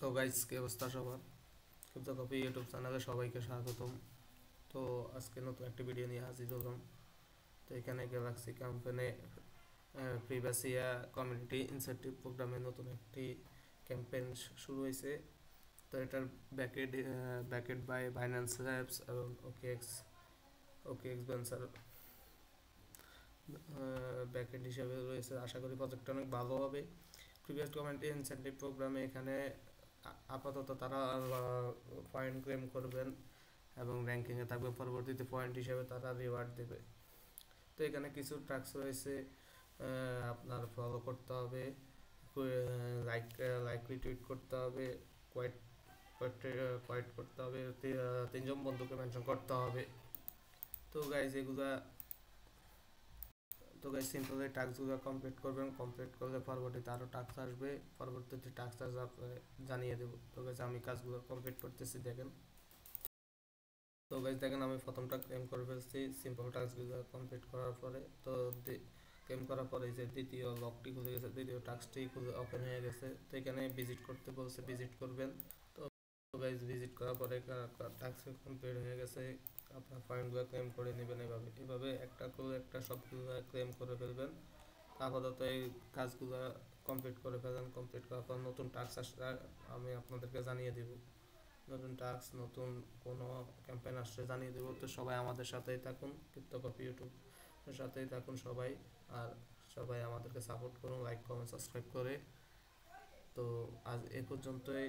তো গাইস, কি অবস্থা সবার? ক্রিপ্টো কপি ইউটিউব চ্যানেলে সবাইকে স্বাগতম। তো আজকে নতুন একটা ভিডিও নিয়ে হাজির হলাম। তো এখানে Galaxy company previous year community incentive প্রোগ্রামে নতুন একটি ক্যাম্পেইন শুরু হয়েছে। তো এটার ব্যাকেড বাই বাইন্যান্স ল্যাবস এবং ওকেএক্স ভেঞ্চার ব্যাকেড হিসেবে রয়েছে। আশা করি প্রজেক্টটা অনেক ভালো হবে। প্রিভিয়াস কমিউনিটি ইনসেন্টিভ প্রোগ্রামে এখানে আপাতত তারা পয়েন্ট ক্লেম করবেন এবং র্যাঙ্কিংয়ে থাকবে, পরবর্তীতে পয়েন্ট হিসেবে তারা রিওয়ার্ড দেবে। তো এখানে কিছু টাস্ক রয়েছে, আপনার ফলো করতে হবে, লাইক লাইক রিটুইট করতে হবে, কোয়াইট কোয়াইট কোয়াইট করতে হবে, তিনজন বন্ধুকে মেনশন করতে হবে। তো গাইজ এগুলা তো গাইজ সিম্পল এই টাস্কগুলো কমপ্লিট করবেন। কমপ্লিট করলে পরবর্তীতে আরও টাস্ক আসবে, পরবর্তীতে টাস্ক আসবে জানিয়ে দেবো। তো গাইজ আমি কাজগুলো কমপ্লিট করতেছি, দেখেন। তো গাইজ দেখেন, আমি প্রথমটা ক্লেম করে ফেলছি সিম্পল টাস্কগুলো কমপ্লিট করার পরে। তো ক্লেম করার পরে যে দ্বিতীয় লকটি খুলে গেছে, দ্বিতীয় টাস্কটি খুলে ওপেন হয়ে গেছে। তো এখানে ভিজিট করতে বলছে, ভিজিট করবেন। তো গাইজ ভিজিট করার পরে টাস্ক কমপ্লিট হয়ে গেছে। আপনার পয়েন্টগুলো ক্লেম করে নেবেন। এভাবে এভাবে একটা করে একটা সবগুলো ক্লেম করে ফেলবেন। আপাতত এই কাজগুলো কমপ্লিট করে ফেলেন। কমপ্লিট করার পর নতুন টাস্ক আসলে আমি আপনাদেরকে জানিয়ে দিব। নতুন টাস্ক, নতুন কোনো ক্যাম্পেইন আসলে জানিয়ে দেবো। তো সবাই আমাদের সাথেই থাকুন, ক্রিপ্টো কপি ইউটিউবের সাথেই থাকুন সবাই। আর সবাই আমাদেরকে সাপোর্ট করুন, লাইক কমেন্ট সাবস্ক্রাইব করে। তো আজ এই পর্যন্তই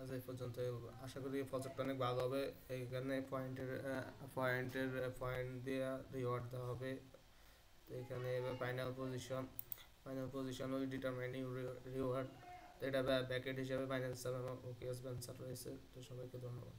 আজ এই পর্যন্ত। আশা করি প্রজেক্ট অনেক ভালো হবে। এইখানে পয়েন্ট দিয়ে রিওয়ার্ড দেওয়া হবে। তো এখানে final position will determine your reward. তো এটা ব্যাকেট হিসাবে ফাইন্যান্স এবং ওকেএস ভেঞ্চার রয়েছে। তো সবাইকে ধন্যবাদ।